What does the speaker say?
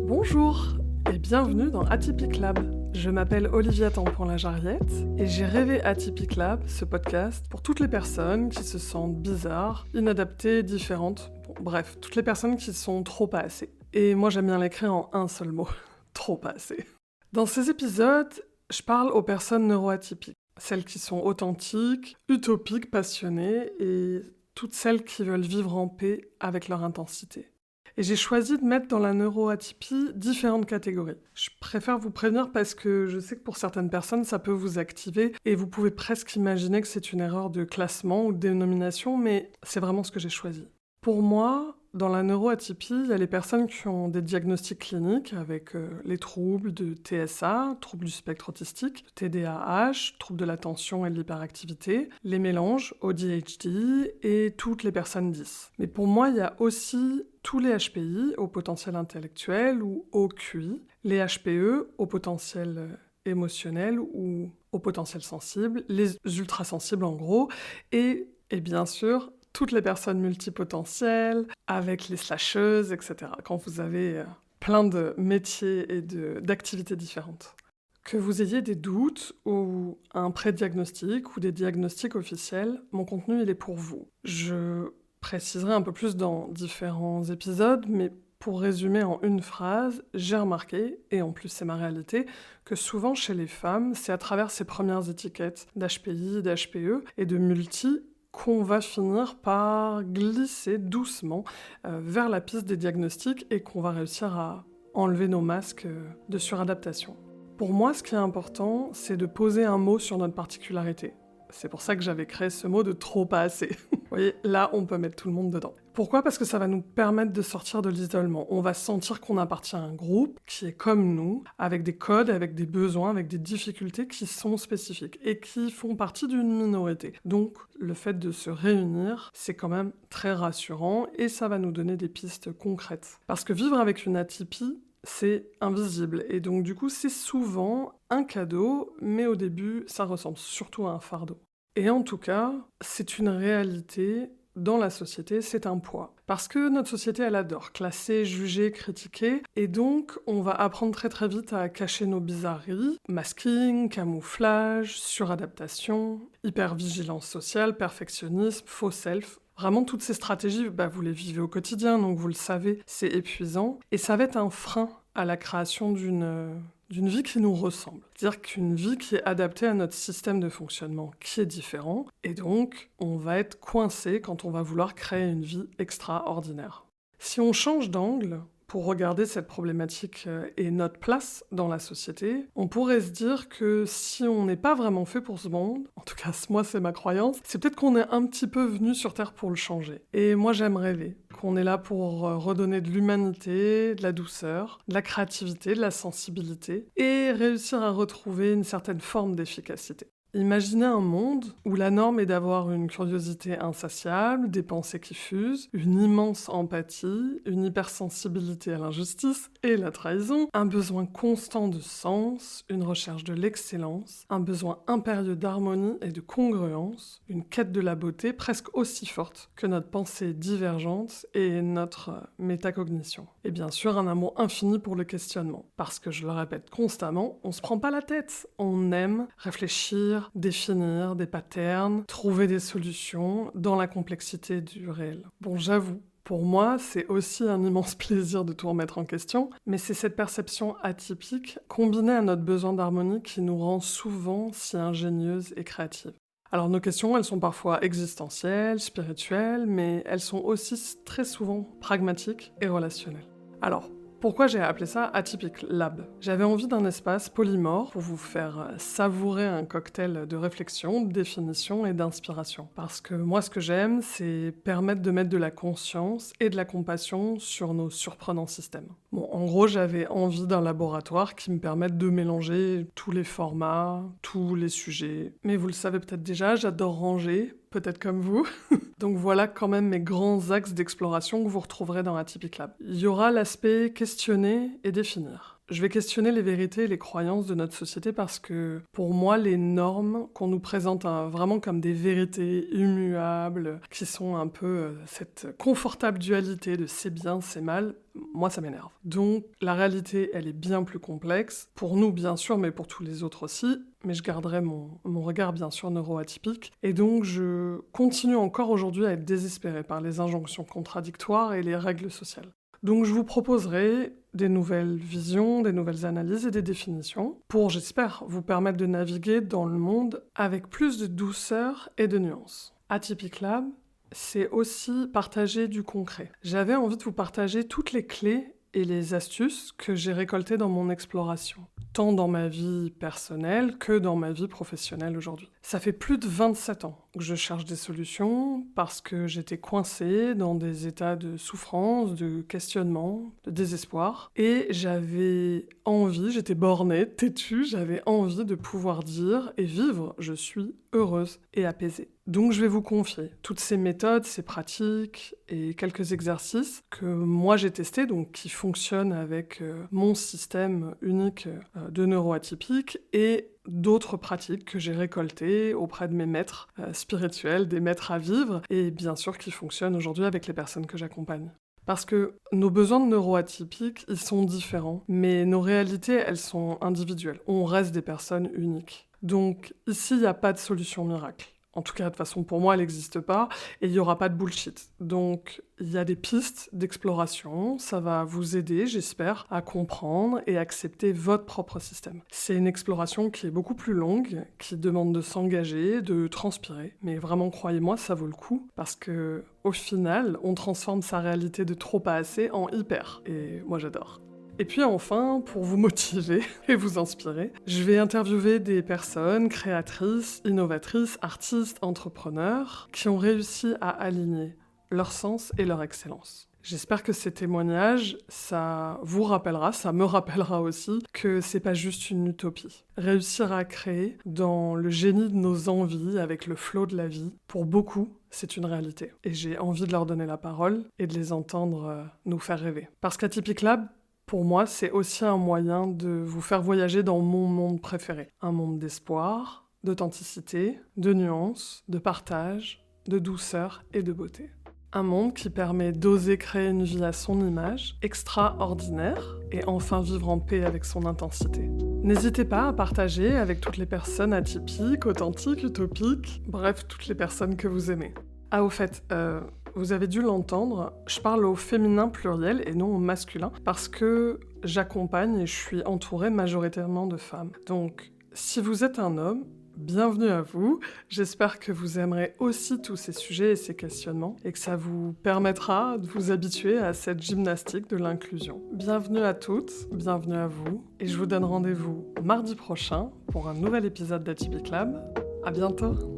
Bonjour et bienvenue dans Atypique Lab. Je m'appelle Olivia Tampon-Lajariette et j'ai rêvé Atypique Lab, ce podcast, pour toutes les personnes qui se sentent bizarres, inadaptées, différentes, bref, toutes les personnes qui sont trop pas assez. Et moi j'aime bien l'écrire en un seul mot, trop pas assez. Dans ces épisodes, je parle aux personnes neuroatypiques, celles qui sont authentiques, utopiques, passionnées et toutes celles qui veulent vivre en paix avec leur intensité. Et j'ai choisi de mettre dans la neuroatypie différentes catégories. Je préfère vous prévenir parce que je sais que pour certaines personnes, ça peut vous activer et vous pouvez presque imaginer que c'est une erreur de classement ou de dénomination, mais c'est vraiment ce que j'ai choisi. Pour moi, dans la neuroatypie, il y a les personnes qui ont des diagnostics cliniques avec les troubles de TSA, troubles du spectre autistique, TDAH, troubles de l'attention et de l'hyperactivité, les mélanges, ADHD et toutes les personnes 10. Mais pour moi, il y a aussi tous les HPI, au potentiel intellectuel ou au QI, les HPE, au potentiel émotionnel ou au potentiel sensible, les ultrasensibles en gros, et bien sûr, toutes les personnes multipotentielles, avec les slasheuses, etc. Quand vous avez plein de métiers et d'activités différentes. Que vous ayez des doutes ou un pré-diagnostic ou des diagnostics officiels, mon contenu il est pour vous. Je préciserai un peu plus dans différents épisodes, mais pour résumer en une phrase, j'ai remarqué, et en plus c'est ma réalité, que souvent chez les femmes, c'est à travers ces premières étiquettes d'HPI, d'HPE et de multi qu'on va finir par glisser doucement vers la piste des diagnostics et qu'on va réussir à enlever nos masques de suradaptation. Pour moi, ce qui est important, c'est de poser un mot sur notre particularité. C'est pour ça que j'avais créé ce mot de trop pas assez. Vous voyez, là, on peut mettre tout le monde dedans. Pourquoi ? Parce que ça va nous permettre de sortir de l'isolement. On va sentir qu'on appartient à un groupe qui est comme nous, avec des codes, avec des besoins, avec des difficultés qui sont spécifiques et qui font partie d'une minorité. Donc, le fait de se réunir, c'est quand même très rassurant et ça va nous donner des pistes concrètes. Parce que vivre avec une atypie, c'est invisible et donc du coup c'est souvent un cadeau, mais au début ça ressemble surtout à un fardeau. Et en tout cas, c'est une réalité dans la société, c'est un poids. Parce que notre société, elle adore classer, juger, critiquer, et donc on va apprendre très très vite à cacher nos bizarreries, masking, camouflage, suradaptation, hypervigilance sociale, perfectionnisme, faux self. Vraiment, toutes ces stratégies, vous les vivez au quotidien, donc vous le savez, c'est épuisant. Et ça va être un frein à la création d'une vie qui nous ressemble. C'est-à-dire qu'une vie qui est adaptée à notre système de fonctionnement qui est différent. Et donc, on va être coincé quand on va vouloir créer une vie extraordinaire. Si on change d'angle pour regarder cette problématique et notre place dans la société, on pourrait se dire que si on n'est pas vraiment fait pour ce monde, en tout cas moi c'est ma croyance, c'est peut-être qu'on est un petit peu venu sur Terre pour le changer. Et moi j'aime rêver qu'on est là pour redonner de l'humanité, de la douceur, de la créativité, de la sensibilité, et réussir à retrouver une certaine forme d'efficacité. Imaginez un monde où la norme est d'avoir une curiosité insatiable, des pensées qui fusent, une immense empathie, une hypersensibilité à l'injustice et la trahison, un besoin constant de sens, une recherche de l'excellence, un besoin impérieux d'harmonie et de congruence, une quête de la beauté presque aussi forte que notre pensée divergente et notre métacognition. Et bien sûr, un amour infini pour le questionnement. Parce que, je le répète constamment, on se prend pas la tête, on aime réfléchir, définir des patterns, trouver des solutions dans la complexité du réel. Bon, j'avoue, pour moi, c'est aussi un immense plaisir de tout remettre en question, mais c'est cette perception atypique, combinée à notre besoin d'harmonie, qui nous rend souvent si ingénieuses et créatives. Alors nos questions, elles sont parfois existentielles, spirituelles, mais elles sont aussi très souvent pragmatiques et relationnelles. Alors, pourquoi j'ai appelé ça Atypique Lab ? J'avais envie d'un espace polymorphe pour vous faire savourer un cocktail de réflexion, de définition et d'inspiration. Parce que moi, ce que j'aime, c'est permettre de mettre de la conscience et de la compassion sur nos surprenants systèmes. Bon, en gros, j'avais envie d'un laboratoire qui me permette de mélanger tous les formats, tous les sujets. Mais vous le savez peut-être déjà, j'adore ranger, peut-être comme vous. Donc voilà quand même mes grands axes d'exploration que vous retrouverez dans Atypique Lab. Il y aura l'aspect questionner et définir. Je vais questionner les vérités et les croyances de notre société parce que, pour moi, les normes qu'on nous présente vraiment comme des vérités immuables, qui sont un peu cette confortable dualité de c'est bien, c'est mal, moi ça m'énerve. Donc la réalité, elle est bien plus complexe, pour nous bien sûr, mais pour tous les autres aussi, mais je garderai mon regard bien sûr neuroatypique, et donc je continue encore aujourd'hui à être désespérée par les injonctions contradictoires et les règles sociales. Donc je vous proposerai des nouvelles visions, des nouvelles analyses et des définitions pour, j'espère, vous permettre de naviguer dans le monde avec plus de douceur et de nuances. Atypic Lab, c'est aussi partager du concret. J'avais envie de vous partager toutes les clés et les astuces que j'ai récoltées dans mon exploration, tant dans ma vie personnelle que dans ma vie professionnelle aujourd'hui. Ça fait plus de 27 ans que je cherche des solutions parce que j'étais coincée dans des états de souffrance, de questionnement, de désespoir. Et j'avais envie, j'étais bornée, têtue, j'avais envie de pouvoir dire et vivre « je suis heureuse et apaisée ». Donc je vais vous confier toutes ces méthodes, ces pratiques et quelques exercices que moi j'ai testés, donc qui fonctionnent avec mon système unique de neuroatypique et d'autres pratiques que j'ai récoltées auprès de mes maîtres spirituels, des maîtres à vivre, et bien sûr qui fonctionnent aujourd'hui avec les personnes que j'accompagne. Parce que nos besoins de neuroatypiques, ils sont différents, mais nos réalités, elles sont individuelles. On reste des personnes uniques. Donc ici, il n'y a pas de solution miracle. En tout cas, de toute façon, pour moi, elle n'existe pas, et il n'y aura pas de bullshit. Donc, il y a des pistes d'exploration, ça va vous aider, j'espère, à comprendre et accepter votre propre système. C'est une exploration qui est beaucoup plus longue, qui demande de s'engager, de transpirer, mais vraiment, croyez-moi, ça vaut le coup, parce que, au final, on transforme sa réalité de trop pas assez en hyper, et moi j'adore. Et puis enfin, pour vous motiver et vous inspirer, je vais interviewer des personnes créatrices, innovatrices, artistes, entrepreneurs qui ont réussi à aligner leur sens et leur excellence. J'espère que ces témoignages, ça vous rappellera, ça me rappellera aussi que c'est pas juste une utopie. Réussir à créer dans le génie de nos envies, avec le flot de la vie, pour beaucoup, c'est une réalité. Et j'ai envie de leur donner la parole et de les entendre nous faire rêver. Parce qu'Atypic Lab, pour moi, c'est aussi un moyen de vous faire voyager dans mon monde préféré. Un monde d'espoir, d'authenticité, de nuances, de partage, de douceur et de beauté. Un monde qui permet d'oser créer une vie à son image, extraordinaire, et enfin vivre en paix avec son intensité. N'hésitez pas à partager avec toutes les personnes atypiques, authentiques, utopiques, bref, toutes les personnes que vous aimez. Ah, au fait, vous avez dû l'entendre, je parle au féminin pluriel et non au masculin, parce que j'accompagne et je suis entourée majoritairement de femmes. Donc, si vous êtes un homme, bienvenue à vous. J'espère que vous aimerez aussi tous ces sujets et ces questionnements, et que ça vous permettra de vous habituer à cette gymnastique de l'inclusion. Bienvenue à toutes, bienvenue à vous, et je vous donne rendez-vous mardi prochain pour un nouvel épisode d'Atypic Lab. À bientôt!